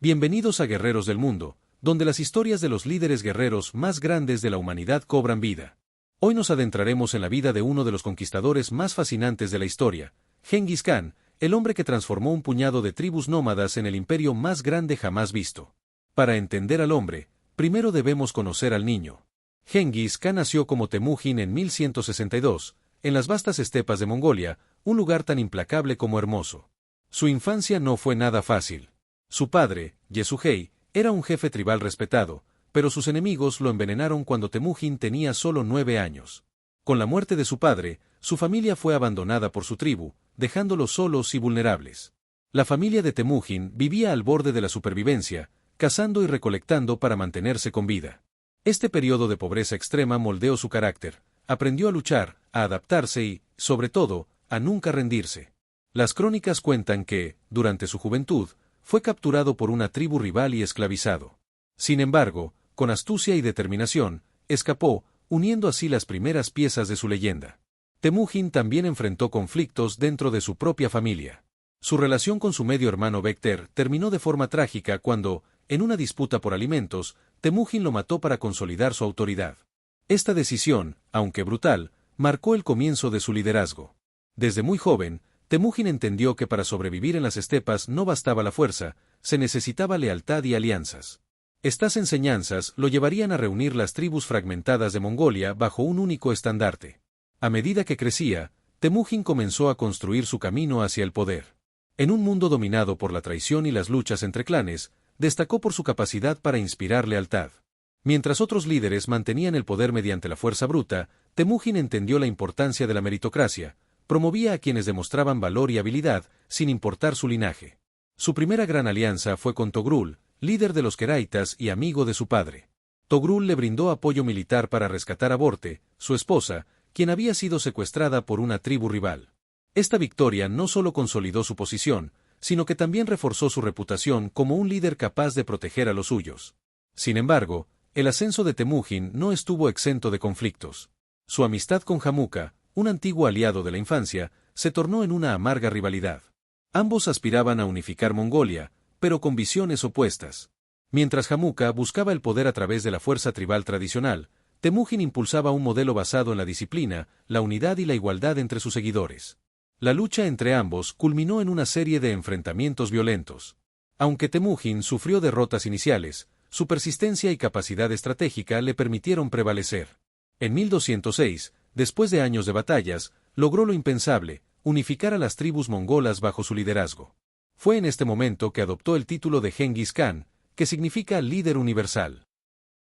Bienvenidos a Guerreros del Mundo, donde las historias de los líderes guerreros más grandes de la humanidad cobran vida. Hoy nos adentraremos en la vida de uno de los conquistadores más fascinantes de la historia, Gengis Khan, el hombre que transformó un puñado de tribus nómadas en el imperio más grande jamás visto. Para entender al hombre, primero debemos conocer al niño. Gengis Khan nació como Temujin en 1162, en las vastas estepas de Mongolia, un lugar tan implacable como hermoso. Su infancia no fue nada fácil. Su padre, Yesugei, era un jefe tribal respetado, pero sus enemigos lo envenenaron cuando Temujin tenía solo 9 años. Con la muerte de su padre, su familia fue abandonada por su tribu, dejándolos solos y vulnerables. La familia de Temujin vivía al borde de la supervivencia, cazando y recolectando para mantenerse con vida. Este periodo de pobreza extrema moldeó su carácter, aprendió a luchar, a adaptarse y, sobre todo, a nunca rendirse. Las crónicas cuentan que, durante su juventud, fue capturado por una tribu rival y esclavizado. Sin embargo, con astucia y determinación, escapó, uniendo así las primeras piezas de su leyenda. Temujin también enfrentó conflictos dentro de su propia familia. Su relación con su medio hermano Bekter terminó de forma trágica cuando, en una disputa por alimentos, Temujin lo mató para consolidar su autoridad. Esta decisión, aunque brutal, marcó el comienzo de su liderazgo. Desde muy joven, Temujin entendió que para sobrevivir en las estepas no bastaba la fuerza, se necesitaba lealtad y alianzas. Estas enseñanzas lo llevarían a reunir las tribus fragmentadas de Mongolia bajo un único estandarte. A medida que crecía, Temujin comenzó a construir su camino hacia el poder. En un mundo dominado por la traición y las luchas entre clanes, destacó por su capacidad para inspirar lealtad. Mientras otros líderes mantenían el poder mediante la fuerza bruta, Temujin entendió la importancia de la meritocracia. Promovía a quienes demostraban valor y habilidad, sin importar su linaje. Su primera gran alianza fue con Togrul, líder de los Keraitas y amigo de su padre. Togrul le brindó apoyo militar para rescatar a Borte, su esposa, quien había sido secuestrada por una tribu rival. Esta victoria no solo consolidó su posición, sino que también reforzó su reputación como un líder capaz de proteger a los suyos. Sin embargo, el ascenso de Temujin no estuvo exento de conflictos. Su amistad con Jamuka, un antiguo aliado de la infancia, se tornó en una amarga rivalidad. Ambos aspiraban a unificar Mongolia, pero con visiones opuestas. Mientras Jamuka buscaba el poder a través de la fuerza tribal tradicional, Temujin impulsaba un modelo basado en la disciplina, la unidad y la igualdad entre sus seguidores. La lucha entre ambos culminó en una serie de enfrentamientos violentos. Aunque Temujin sufrió derrotas iniciales, su persistencia y capacidad estratégica le permitieron prevalecer. En 1206, después de años de batallas, logró lo impensable, unificar a las tribus mongolas bajo su liderazgo. Fue en este momento que adoptó el título de Gengis Khan, que significa líder universal.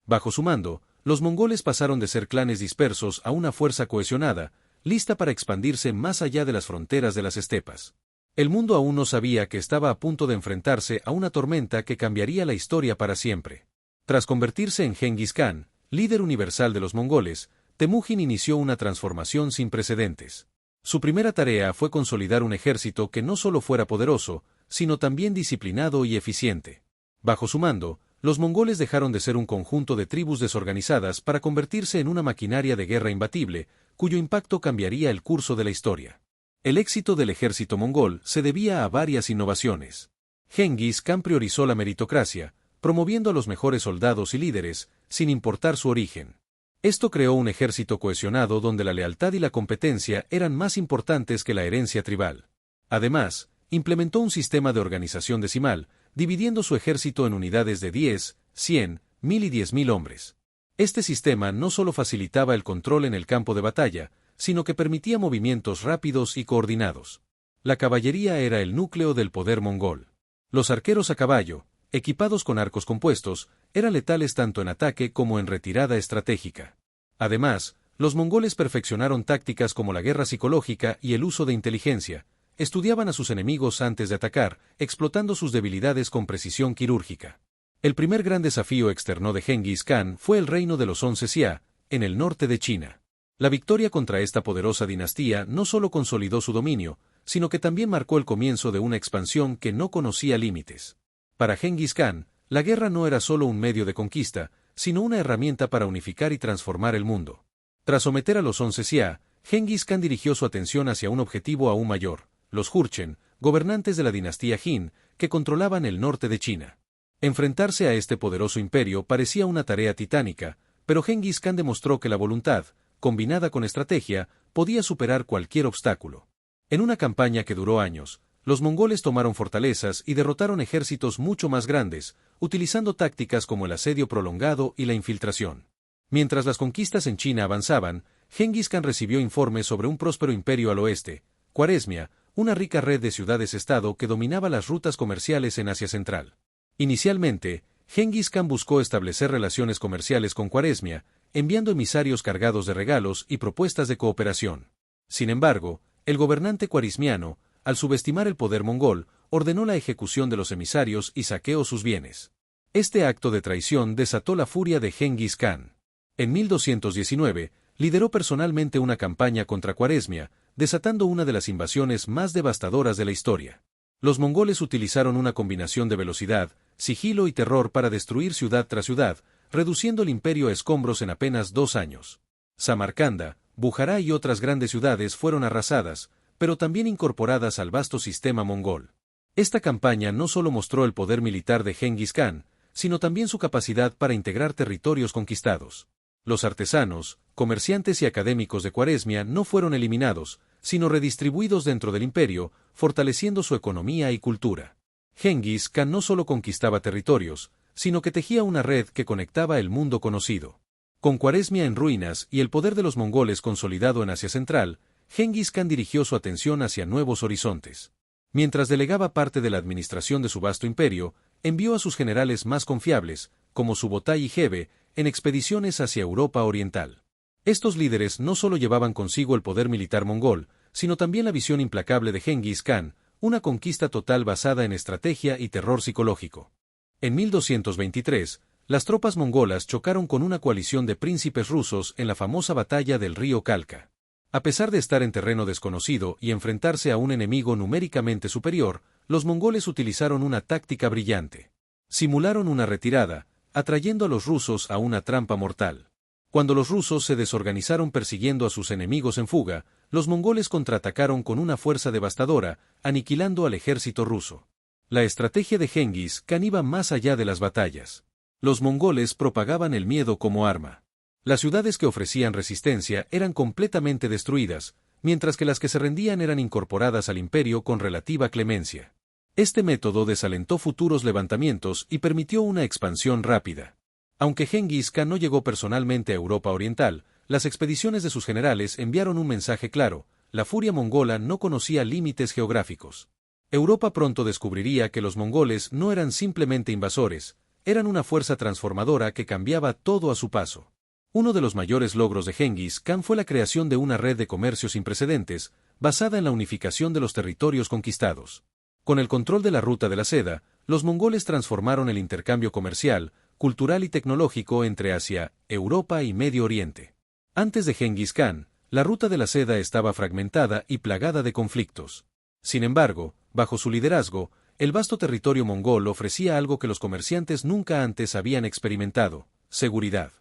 Bajo su mando, los mongoles pasaron de ser clanes dispersos a una fuerza cohesionada, lista para expandirse más allá de las fronteras de las estepas. El mundo aún no sabía que estaba a punto de enfrentarse a una tormenta que cambiaría la historia para siempre. Tras convertirse en Gengis Khan, líder universal de los mongoles, Temujin inició una transformación sin precedentes. Su primera tarea fue consolidar un ejército que no solo fuera poderoso, sino también disciplinado y eficiente. Bajo su mando, los mongoles dejaron de ser un conjunto de tribus desorganizadas para convertirse en una maquinaria de guerra imbatible, cuyo impacto cambiaría el curso de la historia. El éxito del ejército mongol se debía a varias innovaciones. Gengis Khan priorizó la meritocracia, promoviendo a los mejores soldados y líderes, sin importar su origen. Esto creó un ejército cohesionado donde la lealtad y la competencia eran más importantes que la herencia tribal. Además, implementó un sistema de organización decimal, dividiendo su ejército en unidades de 10, 100, 1000 y 10.000 hombres. Este sistema no solo facilitaba el control en el campo de batalla, sino que permitía movimientos rápidos y coordinados. La caballería era el núcleo del poder mongol. Los arqueros a caballo, equipados con arcos compuestos, eran letales tanto en ataque como en retirada estratégica. Además, los mongoles perfeccionaron tácticas como la guerra psicológica y el uso de inteligencia, estudiaban a sus enemigos antes de atacar, explotando sus debilidades con precisión quirúrgica. El primer gran desafío externo de Gengis Khan fue el reino de los 11 Xia, en el norte de China. La victoria contra esta poderosa dinastía no solo consolidó su dominio, sino que también marcó el comienzo de una expansión que no conocía límites. Para Gengis Khan, la guerra no era solo un medio de conquista, sino una herramienta para unificar y transformar el mundo. Tras someter a los 11 Xia, Gengis Khan dirigió su atención hacia un objetivo aún mayor, los Jurchen, gobernantes de la dinastía Jin, que controlaban el norte de China. Enfrentarse a este poderoso imperio parecía una tarea titánica, pero Gengis Khan demostró que la voluntad, combinada con estrategia, podía superar cualquier obstáculo. En una campaña que duró años, los mongoles tomaron fortalezas y derrotaron ejércitos mucho más grandes, utilizando tácticas como el asedio prolongado y la infiltración. Mientras las conquistas en China avanzaban, Gengis Khan recibió informes sobre un próspero imperio al oeste, Khwarezmia, una rica red de ciudades-estado que dominaba las rutas comerciales en Asia Central. Inicialmente, Gengis Khan buscó establecer relaciones comerciales con Khwarezmia, enviando emisarios cargados de regalos y propuestas de cooperación. Sin embargo, el gobernante khwarezmiano, al subestimar el poder mongol, ordenó la ejecución de los emisarios y saqueó sus bienes. Este acto de traición desató la furia de Gengis Khan. En 1219, lideró personalmente una campaña contra Khwarezmia, desatando una de las invasiones más devastadoras de la historia. Los mongoles utilizaron una combinación de velocidad, sigilo y terror para destruir ciudad tras ciudad, reduciendo el imperio a escombros en apenas 2 años. Samarcanda, Bujará y otras grandes ciudades fueron arrasadas, pero también incorporadas al vasto sistema mongol. Esta campaña no solo mostró el poder militar de Gengis Khan, sino también su capacidad para integrar territorios conquistados. Los artesanos, comerciantes y académicos de Khwarezmia no fueron eliminados, sino redistribuidos dentro del imperio, fortaleciendo su economía y cultura. Gengis Khan no solo conquistaba territorios, sino que tejía una red que conectaba el mundo conocido. Con Khwarezmia en ruinas y el poder de los mongoles consolidado en Asia Central, Gengis Khan dirigió su atención hacia nuevos horizontes. Mientras delegaba parte de la administración de su vasto imperio, envió a sus generales más confiables, como Subotai y Gebe, en expediciones hacia Europa Oriental. Estos líderes no solo llevaban consigo el poder militar mongol, sino también la visión implacable de Gengis Khan, una conquista total basada en estrategia y terror psicológico. En 1223, las tropas mongolas chocaron con una coalición de príncipes rusos en la famosa batalla del río Kalka. A pesar de estar en terreno desconocido y enfrentarse a un enemigo numéricamente superior, los mongoles utilizaron una táctica brillante. Simularon una retirada, atrayendo a los rusos a una trampa mortal. Cuando los rusos se desorganizaron persiguiendo a sus enemigos en fuga, los mongoles contraatacaron con una fuerza devastadora, aniquilando al ejército ruso. La estrategia de Gengis Khan iba más allá de las batallas. Los mongoles propagaban el miedo como arma. Las ciudades que ofrecían resistencia eran completamente destruidas, mientras que las que se rendían eran incorporadas al imperio con relativa clemencia. Este método desalentó futuros levantamientos y permitió una expansión rápida. Aunque Gengis Khan no llegó personalmente a Europa Oriental, las expediciones de sus generales enviaron un mensaje claro: la furia mongola no conocía límites geográficos. Europa pronto descubriría que los mongoles no eran simplemente invasores, eran una fuerza transformadora que cambiaba todo a su paso. Uno de los mayores logros de Gengis Khan fue la creación de una red de comercio sin precedentes, basada en la unificación de los territorios conquistados. Con el control de la ruta de la seda, los mongoles transformaron el intercambio comercial, cultural y tecnológico entre Asia, Europa y Medio Oriente. Antes de Gengis Khan, la ruta de la seda estaba fragmentada y plagada de conflictos. Sin embargo, bajo su liderazgo, el vasto territorio mongol ofrecía algo que los comerciantes nunca antes habían experimentado: seguridad.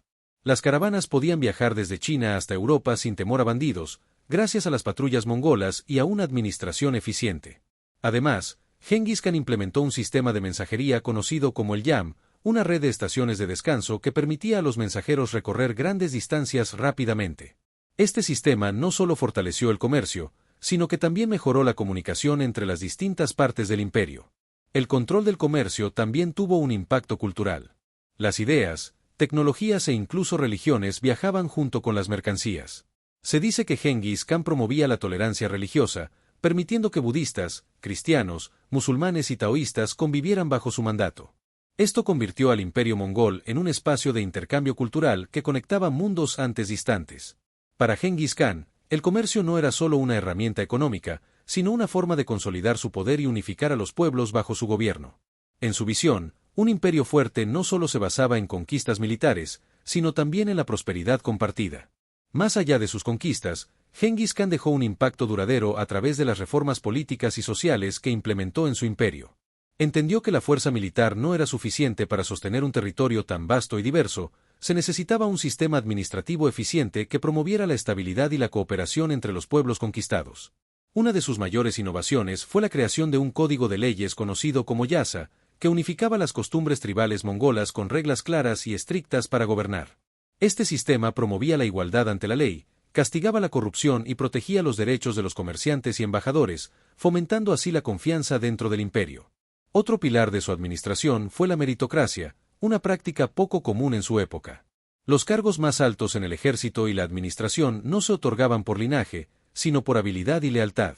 Las caravanas podían viajar desde China hasta Europa sin temor a bandidos, gracias a las patrullas mongolas y a una administración eficiente. Además, Gengis Khan implementó un sistema de mensajería conocido como el Yam, una red de estaciones de descanso que permitía a los mensajeros recorrer grandes distancias rápidamente. Este sistema no solo fortaleció el comercio, sino que también mejoró la comunicación entre las distintas partes del imperio. El control del comercio también tuvo un impacto cultural. Las ideas, tecnologías e incluso religiones viajaban junto con las mercancías. Se dice que Gengis Khan promovía la tolerancia religiosa, permitiendo que budistas, cristianos, musulmanes y taoístas convivieran bajo su mandato. Esto convirtió al imperio mongol en un espacio de intercambio cultural que conectaba mundos antes distantes. Para Gengis Khan, el comercio no era solo una herramienta económica, sino una forma de consolidar su poder y unificar a los pueblos bajo su gobierno. En su visión, un imperio fuerte no solo se basaba en conquistas militares, sino también en la prosperidad compartida. Más allá de sus conquistas, Gengis Khan dejó un impacto duradero a través de las reformas políticas y sociales que implementó en su imperio. Entendió que la fuerza militar no era suficiente para sostener un territorio tan vasto y diverso, se necesitaba un sistema administrativo eficiente que promoviera la estabilidad y la cooperación entre los pueblos conquistados. Una de sus mayores innovaciones fue la creación de un código de leyes conocido como Yasa, que unificaba las costumbres tribales mongolas con reglas claras y estrictas para gobernar. Este sistema promovía la igualdad ante la ley, castigaba la corrupción y protegía los derechos de los comerciantes y embajadores, fomentando así la confianza dentro del imperio. Otro pilar de su administración fue la meritocracia, una práctica poco común en su época. Los cargos más altos en el ejército y la administración no se otorgaban por linaje, sino por habilidad y lealtad.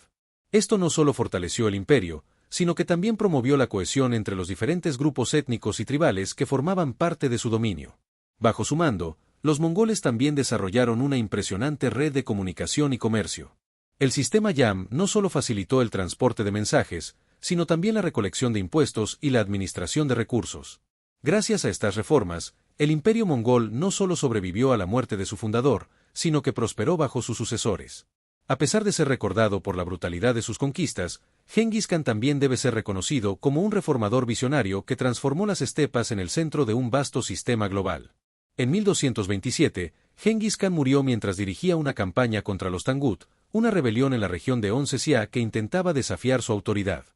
Esto no solo fortaleció el imperio, sino que también promovió la cohesión entre los diferentes grupos étnicos y tribales que formaban parte de su dominio. Bajo su mando, los mongoles también desarrollaron una impresionante red de comunicación y comercio. El sistema YAM no solo facilitó el transporte de mensajes, sino también la recolección de impuestos y la administración de recursos. Gracias a estas reformas, el imperio mongol no solo sobrevivió a la muerte de su fundador, sino que prosperó bajo sus sucesores. A pesar de ser recordado por la brutalidad de sus conquistas, Genghis Khan también debe ser reconocido como un reformador visionario que transformó las estepas en el centro de un vasto sistema global. En 1227, Genghis Khan murió mientras dirigía una campaña contra los Tangut, una rebelión en la región de Onsesia que intentaba desafiar su autoridad.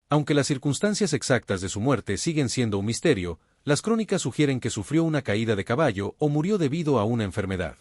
Aunque las circunstancias exactas de su muerte siguen siendo un misterio, las crónicas sugieren que sufrió una caída de caballo o murió debido a una enfermedad.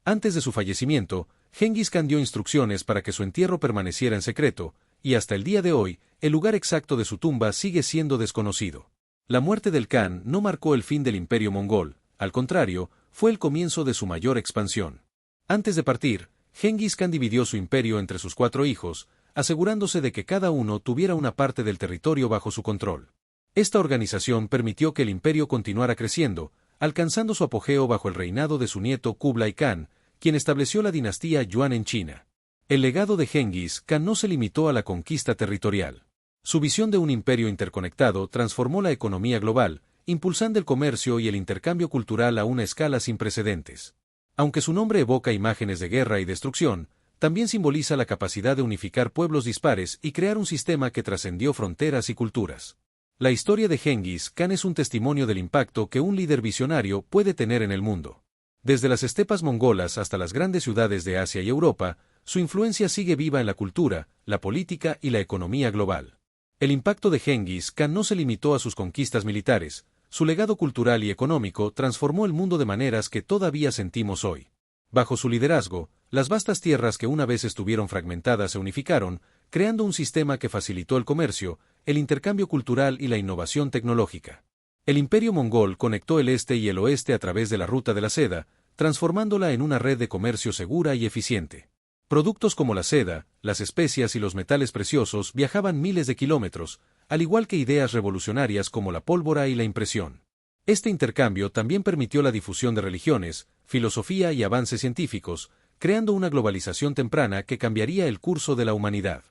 Antes de su fallecimiento, Genghis Khan dio instrucciones para que su entierro permaneciera en secreto, y hasta el día de hoy, el lugar exacto de su tumba sigue siendo desconocido. La muerte del Khan no marcó el fin del imperio mongol, al contrario, fue el comienzo de su mayor expansión. Antes de partir, Genghis Khan dividió su imperio entre sus 4 hijos, asegurándose de que cada uno tuviera una parte del territorio bajo su control. Esta organización permitió que el imperio continuara creciendo, alcanzando su apogeo bajo el reinado de su nieto Kublai Khan, quien estableció la dinastía Yuan en China. El legado de Genghis Khan no se limitó a la conquista territorial. Su visión de un imperio interconectado transformó la economía global, impulsando el comercio y el intercambio cultural a una escala sin precedentes. Aunque su nombre evoca imágenes de guerra y destrucción, también simboliza la capacidad de unificar pueblos dispares y crear un sistema que trascendió fronteras y culturas. La historia de Genghis Khan es un testimonio del impacto que un líder visionario puede tener en el mundo. Desde las estepas mongolas hasta las grandes ciudades de Asia y Europa, su influencia sigue viva en la cultura, la política y la economía global. El impacto de Genghis Khan no se limitó a sus conquistas militares, su legado cultural y económico transformó el mundo de maneras que todavía sentimos hoy. Bajo su liderazgo, las vastas tierras que una vez estuvieron fragmentadas se unificaron, creando un sistema que facilitó el comercio, el intercambio cultural y la innovación tecnológica. El imperio mongol conectó el este y el oeste a través de la ruta de la seda, transformándola en una red de comercio segura y eficiente. Productos como la seda, las especias y los metales preciosos viajaban miles de kilómetros, al igual que ideas revolucionarias como la pólvora y la impresión. Este intercambio también permitió la difusión de religiones, filosofía y avances científicos, creando una globalización temprana que cambiaría el curso de la humanidad.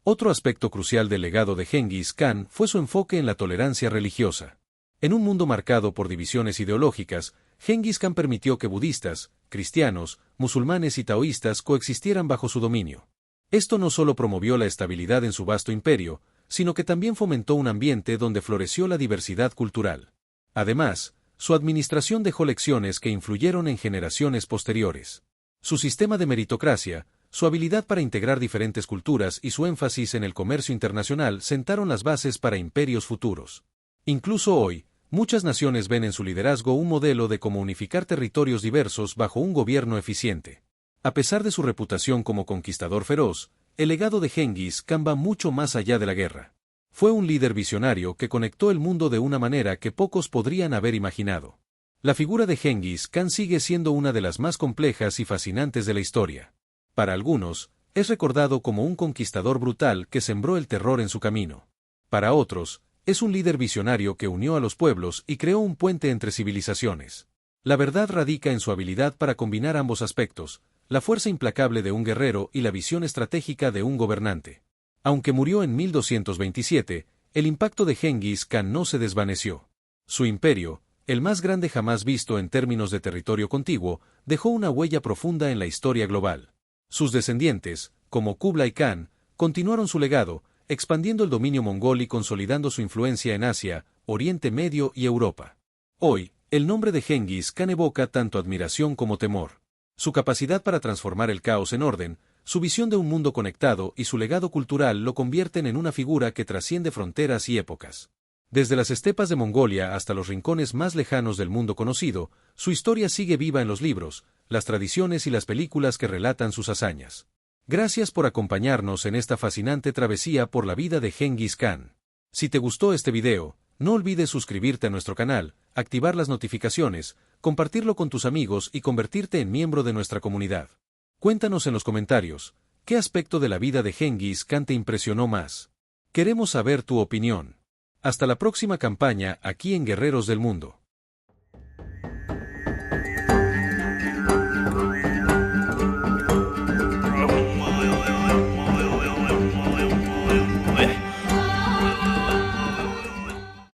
Otro aspecto crucial del legado de Genghis Khan fue su enfoque en la tolerancia religiosa. En un mundo marcado por divisiones ideológicas, Genghis Khan permitió que budistas, cristianos, musulmanes y taoístas coexistieran bajo su dominio. Esto no solo promovió la estabilidad en su vasto imperio, sino que también fomentó un ambiente donde floreció la diversidad cultural. Además, su administración dejó lecciones que influyeron en generaciones posteriores. Su sistema de meritocracia, su habilidad para integrar diferentes culturas y su énfasis en el comercio internacional sentaron las bases para imperios futuros. Incluso hoy, muchas naciones ven en su liderazgo un modelo de cómo unificar territorios diversos bajo un gobierno eficiente. A pesar de su reputación como conquistador feroz, el legado de Genghis Khan va mucho más allá de la guerra. Fue un líder visionario que conectó el mundo de una manera que pocos podrían haber imaginado. La figura de Genghis Khan sigue siendo una de las más complejas y fascinantes de la historia. Para algunos, es recordado como un conquistador brutal que sembró el terror en su camino. Para otros, es un líder visionario que unió a los pueblos y creó un puente entre civilizaciones. La verdad radica en su habilidad para combinar ambos aspectos, la fuerza implacable de un guerrero y la visión estratégica de un gobernante. Aunque murió en 1227, el impacto de Genghis Khan no se desvaneció. Su imperio, el más grande jamás visto en términos de territorio contiguo, dejó una huella profunda en la historia global. Sus descendientes, como Kublai Khan, continuaron su legado, expandiendo el dominio mongol y consolidando su influencia en Asia, Oriente Medio y Europa. Hoy, el nombre de Genghis Khan evoca tanto admiración como temor. Su capacidad para transformar el caos en orden, su visión de un mundo conectado y su legado cultural lo convierten en una figura que trasciende fronteras y épocas. Desde las estepas de Mongolia hasta los rincones más lejanos del mundo conocido, su historia sigue viva en los libros, las tradiciones y las películas que relatan sus hazañas. Gracias por acompañarnos en esta fascinante travesía por la vida de Genghis Khan. Si te gustó este video, no olvides suscribirte a nuestro canal, activar las notificaciones, compartirlo con tus amigos y convertirte en miembro de nuestra comunidad. Cuéntanos en los comentarios, ¿qué aspecto de la vida de Genghis Khan te impresionó más? Queremos saber tu opinión. Hasta la próxima campaña aquí en Guerreros del Mundo.